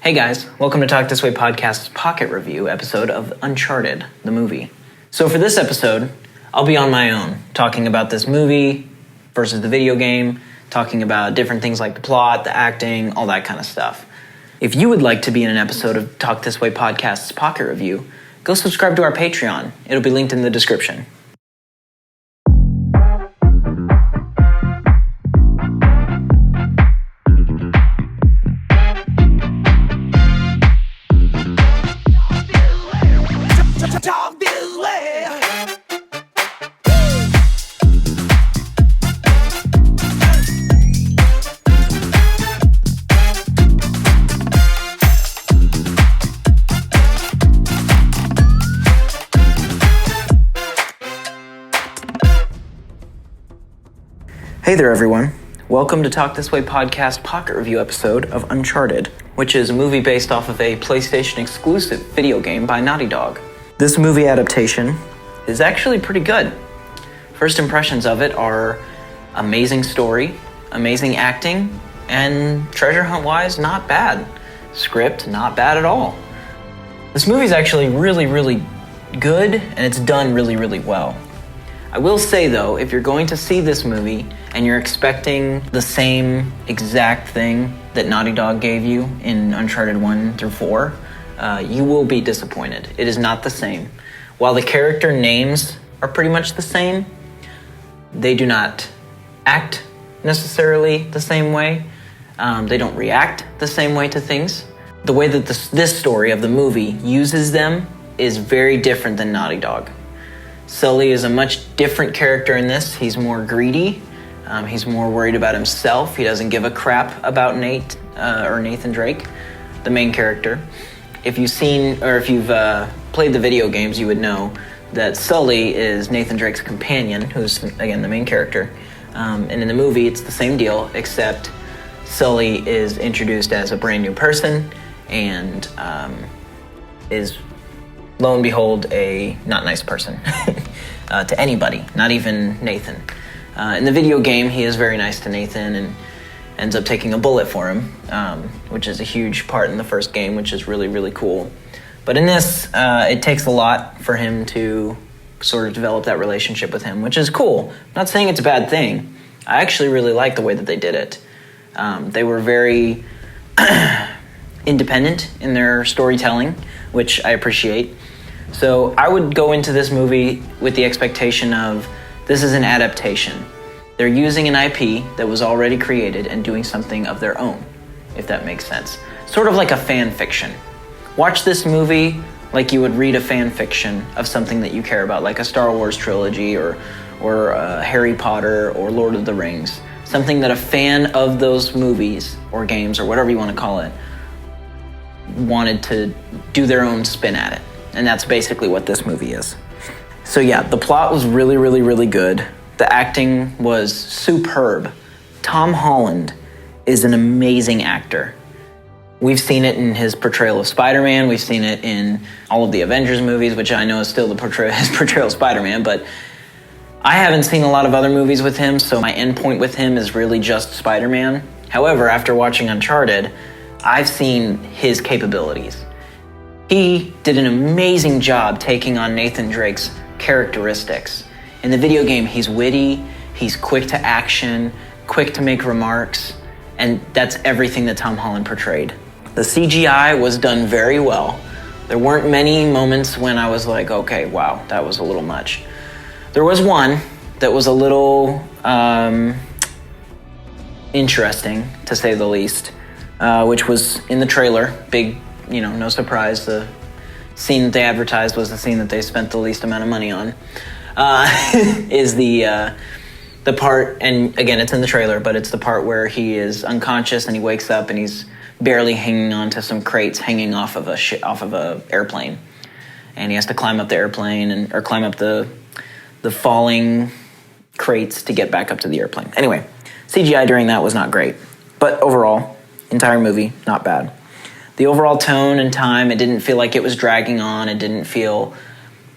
Hey guys, welcome to Talk This Way Podcast's pocket review episode of Uncharted, the movie. So for this episode, I'll be on my own, talking about this movie versus the video game, talking about different things like the plot, the acting, all that kind of stuff. If you would like to be in an episode of Talk This Way Podcast's pocket review, go subscribe to our Patreon. It'll be linked in the description. Hey there everyone, welcome to Talk This Way Podcast pocket review episode of Uncharted, which is a movie based off of a PlayStation exclusive video game by Naughty Dog. This movie adaptation is actually pretty good. First impressions of it are amazing story, amazing acting, and treasure hunt wise, not bad. Script, not bad at all. This movie's actually really good, and it's done really well. I will say though, if you're going to see this movie and you're expecting the same exact thing that Naughty Dog gave you in Uncharted 1 through 4, you will be disappointed. It is not the same. While the character names are pretty much the same, they do not act necessarily the same way. They don't react the same way to things. The way that this story of the movie uses them is very different than Naughty Dog. Sully is a much different character in this. He's more greedy. He's more worried about himself. He doesn't give a crap about Nathan Drake, the main character. If you've played the video games, you would know that Sully is Nathan Drake's companion, who's, again, the main character. And in the movie, it's the same deal, except Sully is introduced as a brand new person and is, lo and behold, a not nice person to anybody, not even Nathan. In the video game, he is very nice to Nathan and ends up taking a bullet for him, which is a huge part in the first game, which is really cool. But in this, it takes a lot for him to sort of develop that relationship with him, which is cool. I'm not saying it's a bad thing. I actually really like the way that they did it. They were very independent in their storytelling, which I appreciate. So I would go into this movie with the expectation of this is an adaptation. They're using an IP that was already created and doing something of their own, if that makes sense. Sort of like a fan fiction. Watch this movie like you would read a fan fiction of something that you care about, like a Star Wars trilogy or Harry Potter or Lord of the Rings. Something that a fan of those movies or games or whatever you want to call it wanted to do their own spin at it. And that's basically what this movie is. So yeah, the plot was really good. The acting was superb. Tom Holland is an amazing actor. We've seen it in his portrayal of Spider-Man. We've seen it in all of the Avengers movies, which I know is still his portrayal of Spider-Man, but I haven't seen a lot of other movies with him, so my endpoint with him is really just Spider-Man. However, after watching Uncharted, I've seen his capabilities. He did an amazing job taking on Nathan Drake's characteristics. In the video game, he's witty, he's quick to action, quick to make remarks, and that's everything that Tom Holland portrayed. The CGI was done very well. There weren't many moments when I was like, okay, wow, that was a little much. There was one that was a little interesting, to say the least, which was in the trailer. Big, no surprise, the scene that they advertised was the scene that they spent the least amount of money on, is the part, and again, it's in the trailer, but it's the part where he is unconscious and he wakes up and he's barely hanging on to some crates hanging off of a airplane. And he has to climb up the airplane or climb up the falling crates to get back up to the airplane. Anyway, CGI during that was not great, but overall, entire movie, not bad. The overall tone and time, it didn't feel like it was dragging on. It didn't feel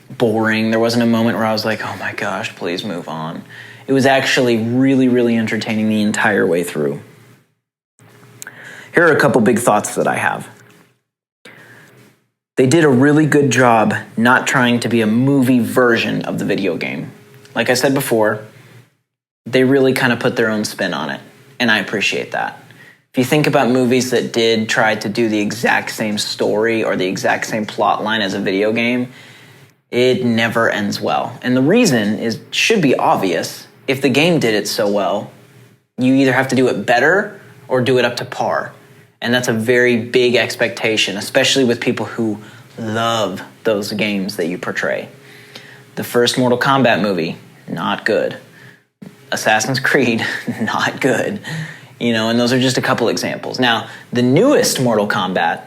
boring. There wasn't a moment where I was like, oh my gosh, please move on. It was actually really entertaining the entire way through. Here are a couple big thoughts that I have. They did a really good job not trying to be a movie version of the video game. Like I said before, they really kind of put their own spin on it, and I appreciate that. If you think about movies that did try to do the exact same story or the exact same plot line as a video game, it never ends well. And the reason should be obvious. If the game did it so well, you either have to do it better or do it up to par. And that's a very big expectation, especially with people who love those games that you portray. The first Mortal Kombat movie, not good. Assassin's Creed, not good. And those are just a couple examples. Now, the newest Mortal Kombat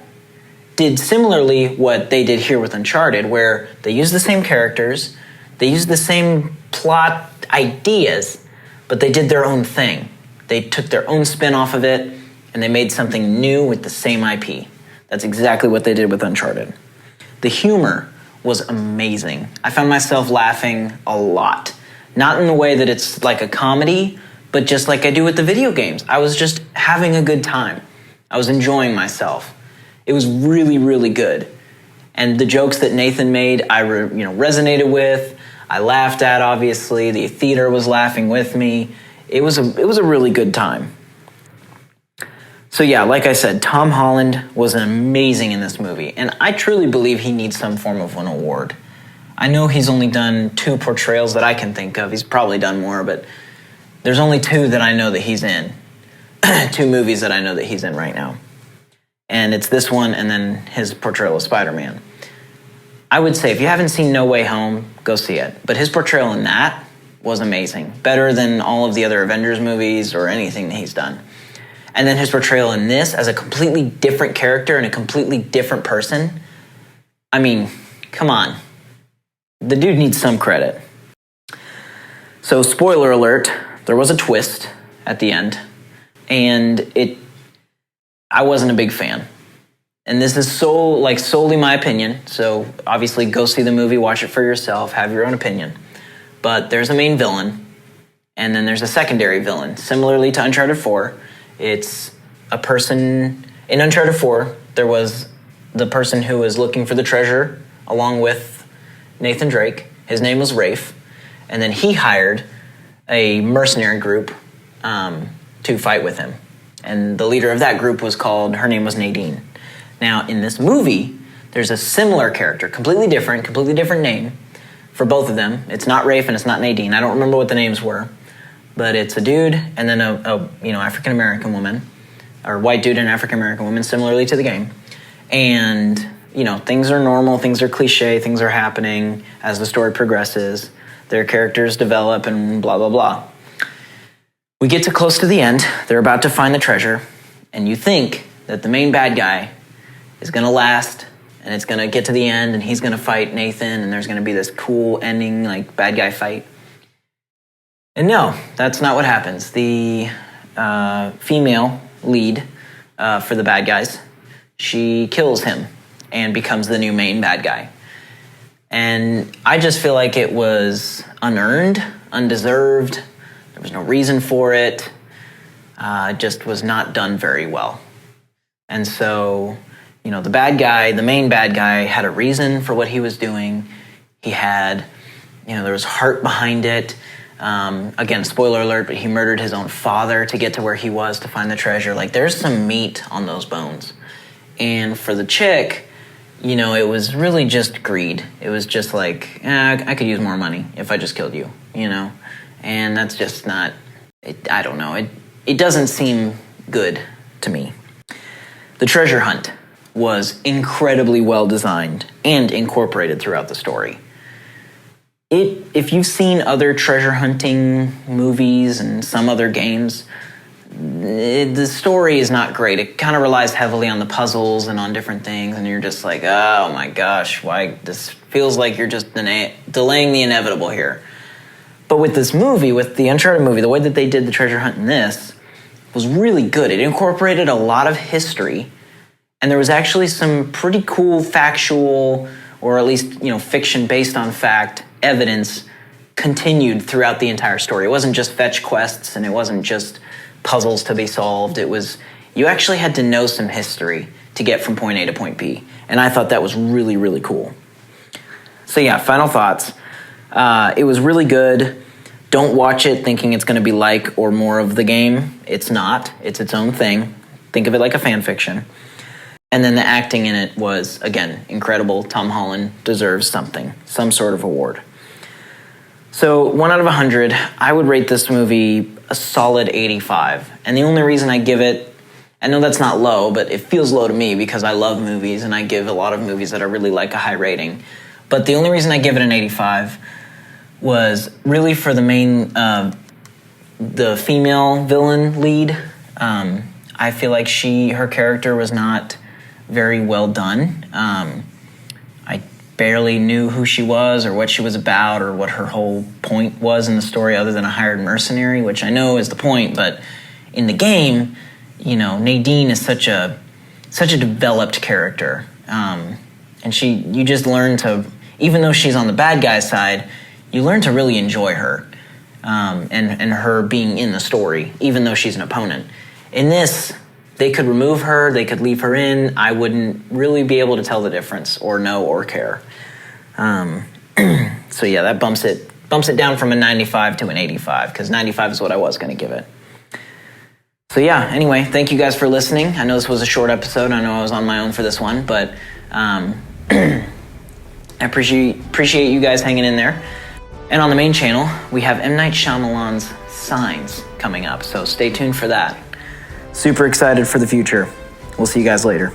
did similarly what they did here with Uncharted, where they used the same characters, they used the same plot ideas, but they did their own thing. They took their own spin off of it, and they made something new with the same IP. That's exactly what they did with Uncharted. The humor was amazing. I found myself laughing a lot. Not in the way that it's like a comedy, but just like I do with the video games. I was just having a good time. I was enjoying myself. It was really, really good. And the jokes that Nathan made, I resonated with. I laughed at, obviously. The theater was laughing with me. It was a really good time. So yeah, like I said, Tom Holland was amazing in this movie. And I truly believe he needs some form of an award. I know he's only done 2 portrayals that I can think of. He's probably done more, but there's only 2 that I know that he's in. 2 movies that I know that he's in right now. And it's this one and then his portrayal of Spider-Man. I would say if you haven't seen No Way Home, go see it. But his portrayal in that was amazing. Better than all of the other Avengers movies or anything that he's done. And then his portrayal in this as a completely different character and a completely different person. I mean, come on. The dude needs some credit. So, spoiler alert, there was a twist at the end. And I wasn't a big fan. And this is solely my opinion. So obviously go see the movie, watch it for yourself, have your own opinion. But there's a main villain, and then there's a secondary villain. Similarly to Uncharted 4, it's a person... In Uncharted 4, there was the person who was looking for the treasure along with Nathan Drake. His name was Rafe. And then he hired a mercenary group to fight with him. And the leader of that group her name was Nadine. Now, in this movie, there's a similar character, completely different name for both of them. It's not Rafe and it's not Nadine. I don't remember what the names were, but it's a dude and then a African-American woman, or white dude and African-American woman, similarly to the game. And, things are normal, things are cliche, things are happening as the story progresses. Their characters develop and blah, blah, blah. We get to close to the end. They're about to find the treasure, and you think that the main bad guy is going to last, and it's going to get to the end, and he's going to fight Nathan, and there's going to be this cool ending, bad guy fight. And no, that's not what happens. The female lead for the bad guys, she kills him and becomes the new main bad guy. And I just feel like it was unearned, undeserved. There was no reason for it. It just was not done very well. And so, the bad guy, the main bad guy, had a reason for what he was doing. He had, there was heart behind it. Again, spoiler alert, but he murdered his own father to get to where he was to find the treasure. There's some meat on those bones. And for the chick, it was really just greed. It was just I could use more money if I just killed you, And that's just not, I don't know, it doesn't seem good to me. The treasure hunt was incredibly well designed and incorporated throughout the story. If you've seen other treasure hunting movies and some other games, the story is not great. It kind of relies heavily on the puzzles and on different things, and you're just like, oh my gosh, why? This feels like you're just delaying the inevitable here. But with this movie, with the Uncharted movie, the way that they did the treasure hunt in this was really good. It incorporated a lot of history, and there was actually some pretty cool factual, or at least, fiction based on fact, evidence continued throughout the entire story. It wasn't just fetch quests, and it wasn't just puzzles to be solved. It was, you actually had to know some history to get from point A to point B. And I thought that was really, really cool. So yeah, final thoughts. It was really good. Don't watch it thinking it's going to be like or more of the game. It's not. It's its own thing. Think of it like a fan fiction. And then the acting in it was, again, incredible. Tom Holland deserves something, some sort of award. So 1 out of 100, I would rate this movie a solid 85. And the only reason I give it, I know that's not low, but it feels low to me because I love movies and I give a lot of movies that I really like a high rating. But the only reason I give it an 85 was really for the main, the female villain lead. I feel like her character was not very well done. I barely knew who she was or what she was about or what her whole point was in the story other than a hired mercenary, which I know is the point, but in the game, you know, Nadine is such a developed character. And you just learn to, even though she's on the bad guy's side, you learn to really enjoy her and her being in the story, even though she's an opponent. In this, they could remove her, they could leave her in. I wouldn't really be able to tell the difference or know or care. So yeah, that bumps it down from a 95 to an 85 because 95 is what I was going to give it. So yeah, anyway, thank you guys for listening. I know this was a short episode. I know I was on my own for this one, but I appreciate you guys hanging in there. And on the main channel, we have M. Night Shyamalan's Signs coming up, so stay tuned for that. Super excited for the future. We'll see you guys later.